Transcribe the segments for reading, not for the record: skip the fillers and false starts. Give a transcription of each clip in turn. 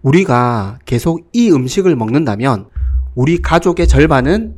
우리가 계속 이 음식을 먹는다면 우리 가족의 절반은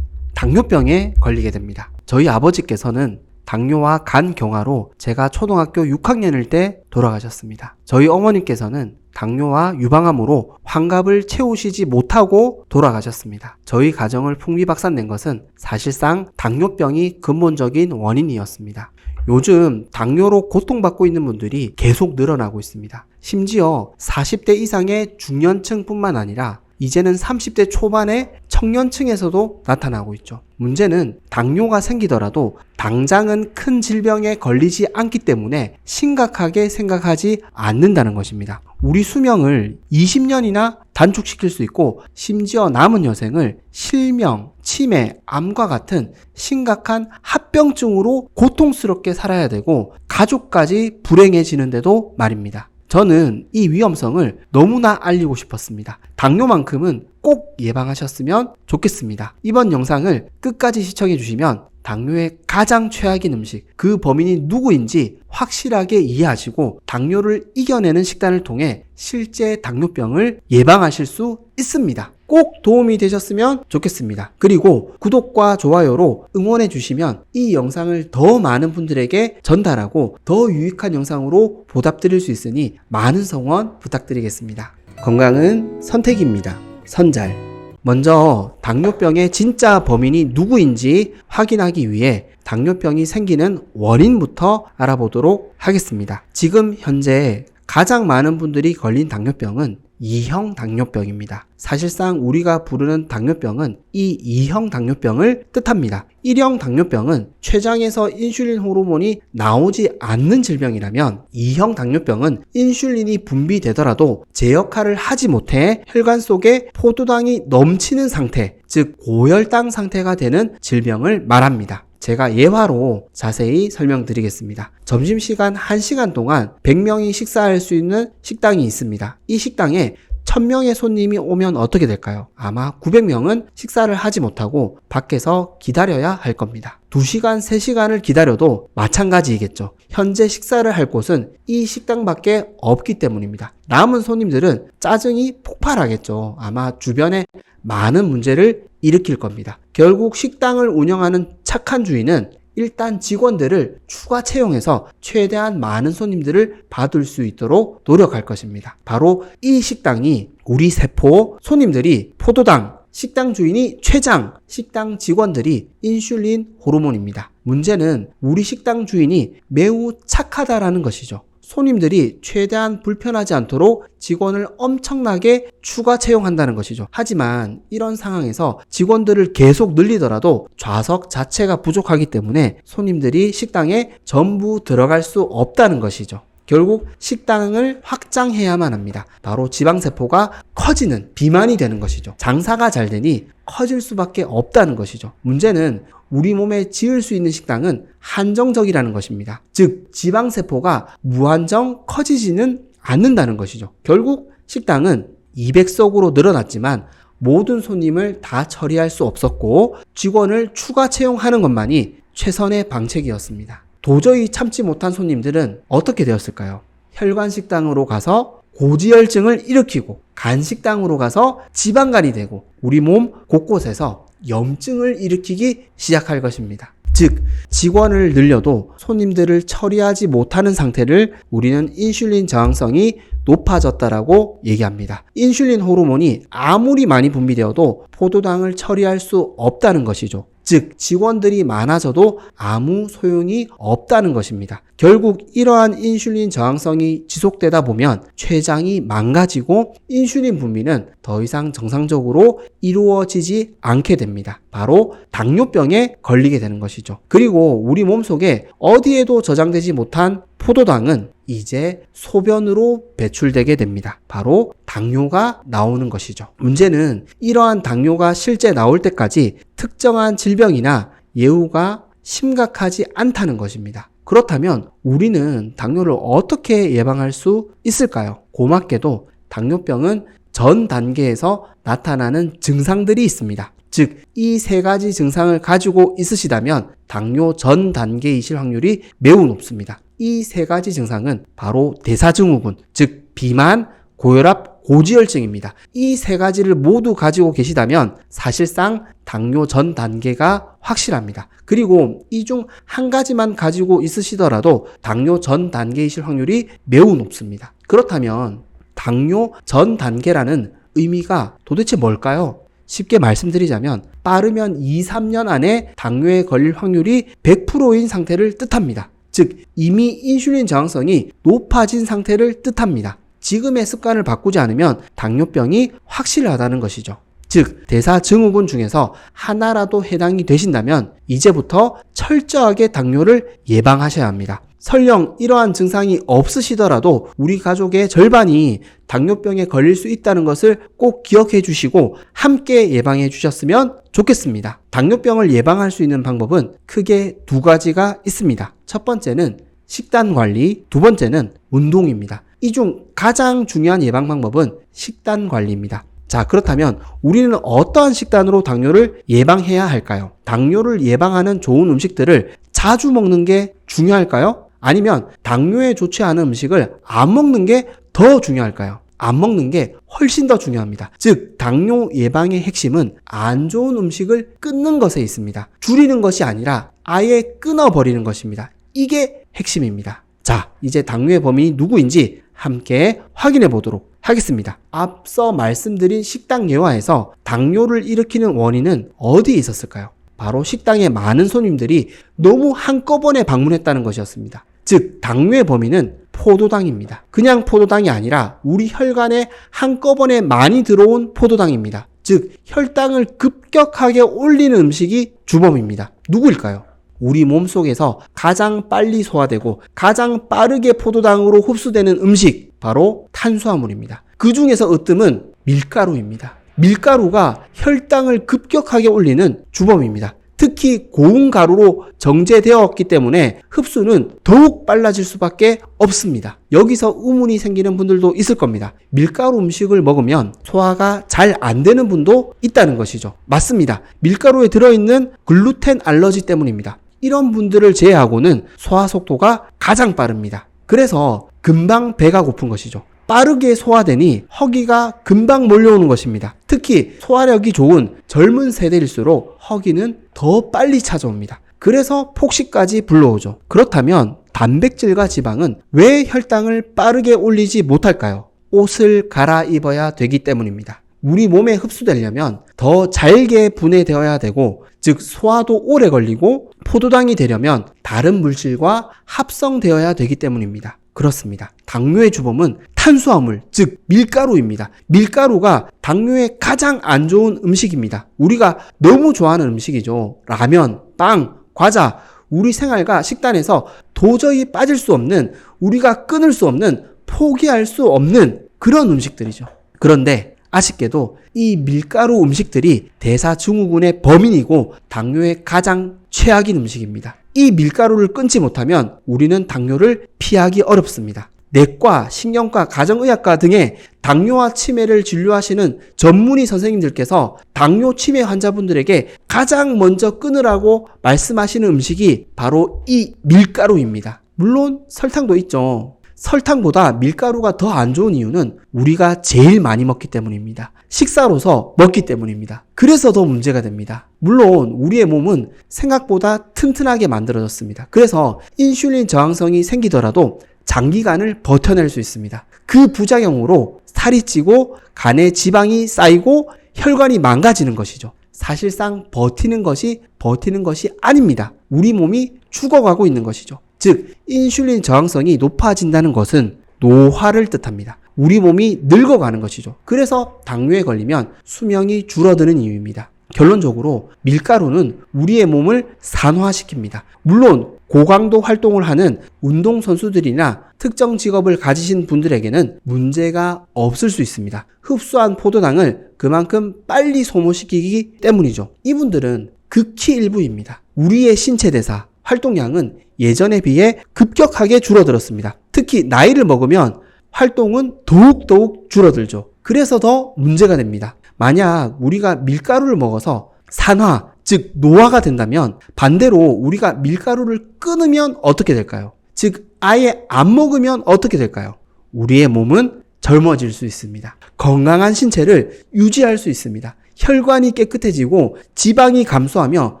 당뇨병에 걸리게 됩니다. 저희 아버지께서는 당뇨와 간경화로 제가 초등학교 6학년일 때 돌아가셨습니다. 저희 어머니께서는 당뇨와 유방암으로 환갑을 채우시지 못하고 돌아가셨습니다. 저희 가정을 풍비박산낸 것은 사실상 당뇨병이 근본적인 원인이었습니다. 요즘 당뇨로 고통받고 있는 분들이 계속 늘어나고 있습니다. 심지어 40대 이상의 중년층뿐만 아니라 이제는 30대 초반의 청년층에서도 나타나고 있죠. 문제는 당뇨가 생기더라도 당장은 큰 질병에 걸리지 않기 때문에 심각하게 생각하지 않는다는 것입니다. 우리 수명을 20년이나 단축시킬 수 있고 심지어 남은 여생을 실명, 치매, 암과 같은 심각한 합병증으로 고통스럽게 살아야 되고 가족까지 불행해지는데도 말입니다. 저는 이 위험성을 너무나 알리고 싶었습니다. 당뇨만큼은 꼭 예방하셨으면 좋겠습니다. 이번 영상을 끝까지 시청해 주시면 당뇨의 가장 최악인 음식, 그 범인이 누구인지 확실하게 이해하시고 당뇨를 이겨내는 식단을 통해 실제 당뇨병을 예방하실 수 있습니다. 꼭 도움이 되셨으면 좋겠습니다. 그리고 구독과 좋아요로 응원해 주시면 이 영상을 더 많은 분들에게 전달하고 더 유익한 영상으로 보답드릴 수 있으니 많은 성원 부탁드리겠습니다. 건강은 선택입니다. 선잘. 먼저 당뇨병의 진짜 범인이 누구인지 확인하기 위해 당뇨병이 생기는 원인부터 알아보도록 하겠습니다. 지금 현재 가장 많은 분들이 걸린 당뇨병은 2형 당뇨병입니다. 사실상 우리가 부르는 당뇨병은 이 2형 당뇨병을 뜻합니다. 1형 당뇨병은 췌장에서 인슐린 호르몬이 나오지 않는 질병이라면 2형 당뇨병은 인슐린이 분비되더라도 제 역할을 하지 못해 혈관 속에 포도당이 넘치는 상태, 즉 고혈당 상태가 되는 질병을 말합니다. 제가 예화로 자세히 설명드리겠습니다. 점심시간 1시간 동안 100명이 식사할 수 있는 식당이 있습니다. 이 식당에 1000명의 손님이 오면 어떻게 될까요? 아마 900명은 식사를 하지 못하고 밖에서 기다려야 할 겁니다. 2시간, 3시간을 기다려도 마찬가지이겠죠. 현재 식사를 할 곳은 이 식당밖에 없기 때문입니다. 남은 손님들은 짜증이 폭발하겠죠. 아마 주변에 많은 문제를 일으킬 겁니다. 결국 식당을 운영하는 착한 주인은 일단 직원들을 추가 채용해서 최대한 많은 손님들을 받을 수 있도록 노력할 것입니다. 바로 이 식당이 우리 세포, 손님들이 포도당, 식당 주인이 췌장, 식당 직원들이 인슐린 호르몬입니다. 문제는 우리 식당 주인이 매우 착하다라는 것이죠. 손님들이 최대한 불편하지 않도록 직원을 엄청나게 추가 채용한다는 것이죠. 하지만 이런 상황에서 직원들을 계속 늘리더라도 좌석 자체가 부족하기 때문에 손님들이 식당에 전부 들어갈 수 없다는 것이죠. 결국 식당을 확장해야만 합니다. 바로 지방세포가 커지는, 비만이 되는 것이죠. 장사가 잘 되니 커질 수밖에 없다는 것이죠. 문제는 우리 몸에 지을 수 있는 식당은 한정적이라는 것입니다. 즉 지방세포가 무한정 커지지는 않는다는 것이죠. 결국 식당은 200석으로 늘어났지만 모든 손님을 다 처리할 수 없었고 직원을 추가 채용하는 것만이 최선의 방책이었습니다. 도저히 참지 못한 손님들은 어떻게 되었을까요? 혈관식당으로 가서 고지혈증을 일으키고 간식당으로 가서 지방간이 되고 우리 몸 곳곳에서 염증을 일으키기 시작할 것입니다. 즉 직원을 늘려도 손님들을 처리하지 못하는 상태를 우리는 인슐린 저항성이 높아졌다라고 얘기합니다. 인슐린 호르몬이 아무리 많이 분비되어도 포도당을 처리할 수 없다는 것이죠. 즉 직원들이 많아져도 아무 소용이 없다는 것입니다. 결국 이러한 인슐린 저항성이 지속되다 보면 췌장이 망가지고 인슐린 분비는 더 이상 정상적으로 이루어지지 않게 됩니다. 바로 당뇨병에 걸리게 되는 것이죠. 그리고 우리 몸속에 어디에도 저장되지 못한 포도당은 이제 소변으로 배출되게 됩니다. 바로 당뇨가 나오는 것이죠. 문제는 이러한 당뇨가 실제 나올 때까지 특정한 질병이나 예후가 심각하지 않다는 것입니다. 그렇다면 우리는 당뇨를 어떻게 예방할 수 있을까요? 고맙게도 당뇨병은 전 단계에서 나타나는 증상들이 있습니다. 즉, 이 세 가지 증상을 가지고 있으시다면 당뇨 전 단계이실 확률이 매우 높습니다. 이 세 가지 증상은 바로 대사증후군, 즉 비만, 고혈압, 고지혈증입니다. 이 세 가지를 모두 가지고 계시다면 사실상 당뇨 전 단계가 확실합니다. 그리고 이 중 한 가지만 가지고 있으시더라도 당뇨 전 단계이실 확률이 매우 높습니다. 그렇다면 당뇨 전 단계라는 의미가 도대체 뭘까요? 쉽게 말씀드리자면 빠르면 2, 3년 안에 당뇨에 걸릴 확률이 100%인 상태를 뜻합니다. 즉 이미 인슐린 저항성이 높아진 상태를 뜻합니다. 지금의 습관을 바꾸지 않으면 당뇨병이 확실하다는 것이죠. 즉 대사증후군 중에서 하나라도 해당이 되신다면 이제부터 철저하게 당뇨를 예방하셔야 합니다. 설령 이러한 증상이 없으시더라도 우리 가족의 절반이 당뇨병에 걸릴 수 있다는 것을 꼭 기억해 주시고 함께 예방해 주셨으면 좋겠습니다. 당뇨병을 예방할 수 있는 방법은 크게 두 가지가 있습니다. 첫 번째는 식단 관리, 두 번째는 운동입니다. 이 중 가장 중요한 예방 방법은 식단 관리입니다. 자, 그렇다면 우리는 어떠한 식단으로 당뇨를 예방해야 할까요? 당뇨를 예방하는 좋은 음식들을 자주 먹는 게 중요할까요? 아니면 당뇨에 좋지 않은 음식을 안 먹는 게 더 중요할까요? 안 먹는 게 훨씬 더 중요합니다. 즉 당뇨 예방의 핵심은 안 좋은 음식을 끊는 것에 있습니다. 줄이는 것이 아니라 아예 끊어버리는 것입니다. 이게 핵심입니다. 자, 이제 당뇨의 범인이 누구인지 함께 확인해 보도록 하겠습니다. 앞서 말씀드린 식당 예화에서 당뇨를 일으키는 원인은 어디에 있었을까요? 바로 식당에 많은 손님들이 너무 한꺼번에 방문했다는 것이었습니다. 즉 당뇨의 범인은 포도당입니다. 그냥 포도당이 아니라 우리 혈관에 한꺼번에 많이 들어온 포도당입니다. 즉 혈당을 급격하게 올리는 음식이 주범입니다. 누구일까요? 우리 몸속에서 가장 빨리 소화되고 가장 빠르게 포도당으로 흡수되는 음식, 바로 탄수화물입니다. 그 중에서 으뜸은 밀가루입니다. 밀가루가 혈당을 급격하게 올리는 주범입니다. 특히 고운 가루로 정제되었기 때문에 흡수는 더욱 빨라질 수밖에 없습니다. 여기서 의문이 생기는 분들도 있을 겁니다. 밀가루 음식을 먹으면 소화가 잘 안 되는 분도 있다는 것이죠. 맞습니다. 밀가루에 들어있는 글루텐 알러지 때문입니다. 이런 분들을 제외하고는 소화 속도가 가장 빠릅니다. 그래서 금방 배가 고픈 것이죠. 빠르게 소화되니 허기가 금방 몰려오는 것입니다. 특히 소화력이 좋은 젊은 세대일수록 허기는 더 빨리 찾아옵니다. 그래서 폭식까지 불러오죠. 그렇다면 단백질과 지방은 왜 혈당을 빠르게 올리지 못할까요? 옷을 갈아입어야 되기 때문입니다. 우리 몸에 흡수되려면 더 잘게 분해되어야 되고, 즉 소화도 오래 걸리고 포도당이 되려면 다른 물질과 합성되어야 되기 때문입니다. 그렇습니다. 당뇨의 주범은 탄수화물, 즉 밀가루입니다. 밀가루가 당뇨에 가장 안 좋은 음식입니다. 우리가 너무 좋아하는 음식이죠. 라면, 빵, 과자, 우리 생활과 식단에서 도저히 빠질 수 없는, 우리가 끊을 수 없는, 포기할 수 없는 그런 음식들이죠. 그런데 아쉽게도 이 밀가루 음식들이 대사증후군의 범인이고 당뇨의 가장 최악인 음식입니다. 이 밀가루를 끊지 못하면 우리는 당뇨를 피하기 어렵습니다. 내과, 신경과, 가정의학과 등의 당뇨와 치매를 진료하시는 전문의 선생님들께서 당뇨 치매 환자분들에게 가장 먼저 끊으라고 말씀하시는 음식이 바로 이 밀가루입니다. 물론 설탕도 있죠. 설탕보다 밀가루가 더 안 좋은 이유는 우리가 제일 많이 먹기 때문입니다. 식사로서 먹기 때문입니다. 그래서 더 문제가 됩니다. 물론 우리의 몸은 생각보다 튼튼하게 만들어졌습니다. 그래서 인슐린 저항성이 생기더라도 장기간을 버텨낼 수 있습니다. 그 부작용으로 살이 찌고 간에 지방이 쌓이고 혈관이 망가지는 것이죠. 사실상 버티는 것이 아닙니다. 우리 몸이 죽어가고 있는 것이죠. 즉 인슐린 저항성이 높아진다는 것은 노화를 뜻합니다. 우리 몸이 늙어가는 것이죠. 그래서 당뇨에 걸리면 수명이 줄어드는 이유입니다. 결론적으로 밀가루는 우리의 몸을 산화시킵니다. 물론 고강도 활동을 하는 운동선수들이나 특정 직업을 가지신 분들에게는 문제가 없을 수 있습니다. 흡수한 포도당을 그만큼 빨리 소모시키기 때문이죠. 이분들은 극히 일부입니다. 우리의 신체 대사, 활동량은 예전에 비해 급격하게 줄어들었습니다. 특히 나이를 먹으면 활동은 더욱 줄어들죠. 그래서 더 문제가 됩니다. 만약 우리가 밀가루를 먹어서 산화, 즉 노화가 된다면 반대로 우리가 밀가루를 끊으면 어떻게 될까요? 즉 아예 안 먹으면 어떻게 될까요? 우리의 몸은 젊어질 수 있습니다. 건강한 신체를 유지할 수 있습니다. 혈관이 깨끗해지고 지방이 감소하며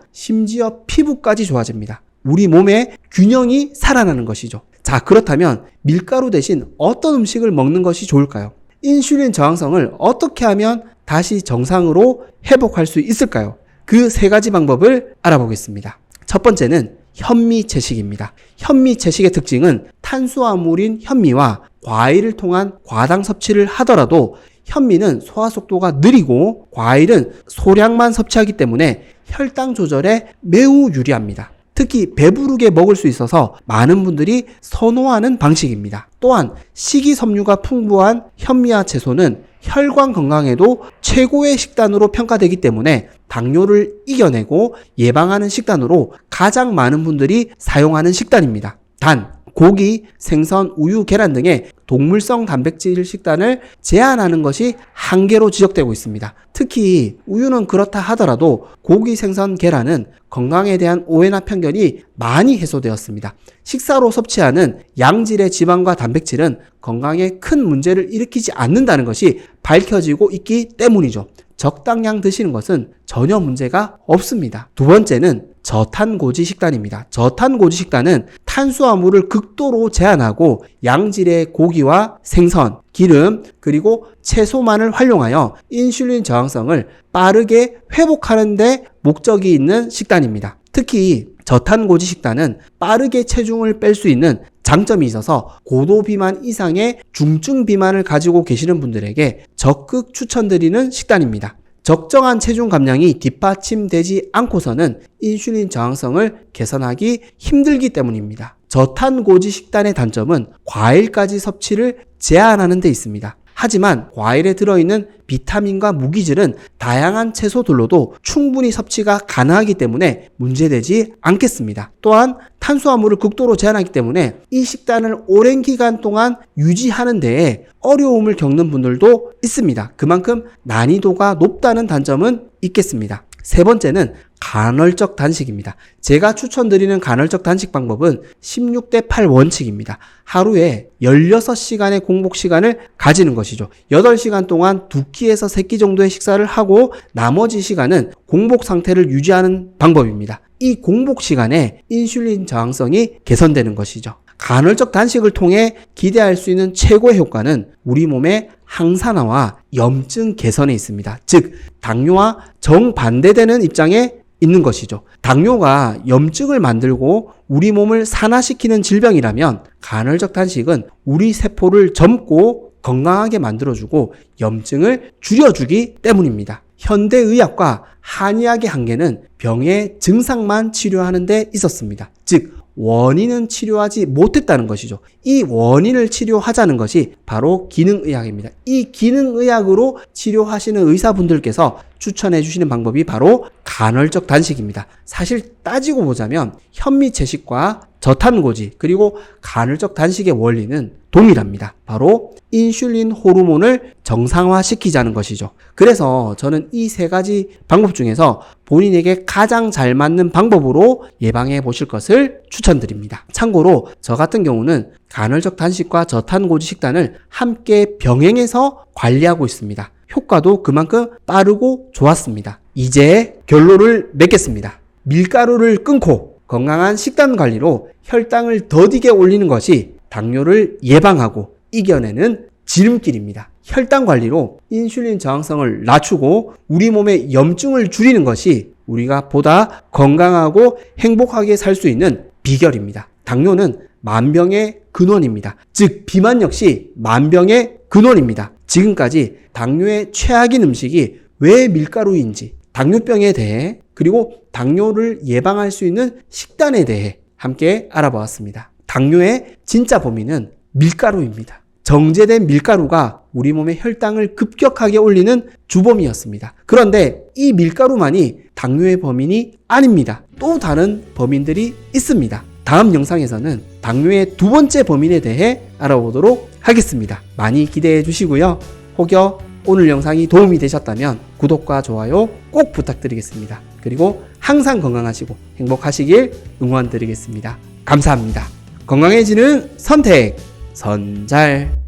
심지어 피부까지 좋아집니다. 우리 몸의 균형이 살아나는 것이죠. 자, 그렇다면 밀가루 대신 어떤 음식을 먹는 것이 좋을까요? 인슐린 저항성을 어떻게 하면 다시 정상으로 회복할 수 있을까요? 그 세 가지 방법을 알아보겠습니다. 첫 번째는 현미채식입니다. 현미채식의 특징은 탄수화물인 현미와 과일을 통한 과당 섭취를 하더라도 현미는 소화 속도가 느리고 과일은 소량만 섭취하기 때문에 혈당 조절에 매우 유리합니다. 특히 배부르게 먹을 수 있어서 많은 분들이 선호하는 방식입니다. 또한 식이섬유가 풍부한 현미와 채소는 혈관 건강에도 최고의 식단으로 평가되기 때문에 당뇨를 이겨내고 예방하는 식단으로 가장 많은 분들이 사용하는 식단입니다. 단, 고기, 생선, 우유, 계란 등의 동물성 단백질 식단을 제한하는 것이 한계로 지적되고 있습니다. 특히 우유는 그렇다 하더라도 고기, 생선, 계란은 건강에 대한 오해나 편견이 많이 해소되었습니다. 식사로 섭취하는 양질의 지방과 단백질은 건강에 큰 문제를 일으키지 않는다는 것이 밝혀지고 있기 때문이죠. 적당량 드시는 것은 전혀 문제가 없습니다. 두 번째는 저탄고지 식단입니다. 저탄고지 식단은 탄수화물을 극도로 제한하고 양질의 고기와 생선, 기름, 그리고 채소만을 활용하여 인슐린 저항성을 빠르게 회복하는 데 목적이 있는 식단입니다. 특히 저탄고지 식단은 빠르게 체중을 뺄 수 있는 장점이 있어서 고도 비만 이상의 중증 비만을 가지고 계시는 분들에게 적극 추천드리는 식단입니다. 적정한 체중 감량이 뒷받침되지 않고서는 인슐린 저항성을 개선하기 힘들기 때문입니다. 저탄고지 식단의 단점은 과일까지 섭취를 제한하는 데 있습니다. 하지만 과일에 들어있는 비타민과 무기질은 다양한 채소들로도 충분히 섭취가 가능하기 때문에 문제되지 않겠습니다. 또한 탄수화물을 극도로 제한하기 때문에 이 식단을 오랜 기간 동안 유지하는 데에 어려움을 겪는 분들도 있습니다. 그만큼 난이도가 높다는 단점은 있겠습니다. 세 번째는 간헐적 단식입니다. 제가 추천드리는 간헐적 단식 방법은 16대8 원칙입니다. 하루에 16시간의 공복 시간을 가지는 것이죠. 8시간 동안 2끼에서 3끼 정도의 식사를 하고 나머지 시간은 공복 상태를 유지하는 방법입니다. 이 공복 시간에 인슐린 저항성이 개선되는 것이죠. 간헐적 단식을 통해 기대할 수 있는 최고의 효과는 우리 몸의 항산화와 염증 개선에 있습니다. 즉, 당뇨와 정반대되는 입장에 있는 것이죠. 당뇨가 염증을 만들고 우리 몸을 산화시키는 질병이라면 간헐적 단식은 우리 세포를 젊고 건강하게 만들어주고 염증을 줄여주기 때문입니다. 현대의학과 한의학의 한계는 병의 증상만 치료하는 데 있었습니다. 즉, 원인은 치료하지 못했다는 것이죠. 이 원인을 치료하자는 것이 바로 기능의학입니다. 이 기능의학으로 치료하시는 의사분들께서 추천해 주시는 방법이 바로 간헐적 단식입니다. 사실 따지고 보자면 현미채식과 저탄고지 그리고 간헐적 단식의 원리는 동일합니다. 바로 인슐린 호르몬을 정상화시키자는 것이죠. 그래서 저는 이 세 가지 방법 중에서 본인에게 가장 잘 맞는 방법으로 예방해 보실 것을 추천드립니다. 참고로 저 같은 경우는 간헐적 단식과 저탄고지 식단을 함께 병행해서 관리하고 있습니다. 효과도 그만큼 빠르고 좋았습니다. 이제 결론을 맺겠습니다. 밀가루를 끊고 건강한 식단 관리로 혈당을 더디게 올리는 것이 당뇨를 예방하고 이겨내는 지름길입니다. 혈당 관리로 인슐린 저항성을 낮추고 우리 몸의 염증을 줄이는 것이 우리가 보다 건강하고 행복하게 살 수 있는 비결입니다. 당뇨는 만병의 근원입니다. 즉, 비만 역시 만병의 근원입니다. 지금까지 당뇨의 최악인 음식이 왜 밀가루인지, 당뇨병에 대해 그리고 당뇨를 예방할 수 있는 식단에 대해 함께 알아보았습니다. 당뇨의 진짜 범인은 밀가루입니다. 정제된 밀가루가 우리 몸의 혈당을 급격하게 올리는 주범이었습니다. 그런데 이 밀가루만이 당뇨의 범인이 아닙니다. 또 다른 범인들이 있습니다. 다음 영상에서는 당뇨의 두 번째 범인에 대해 알아보도록 하겠습니다. 많이 기대해 주시고요. 혹여 오늘 영상이 도움이 되셨다면 구독과 좋아요 꼭 부탁드리겠습니다. 그리고 항상 건강하시고 행복하시길 응원드리겠습니다. 감사합니다. 건강해지는 선택, 선잘.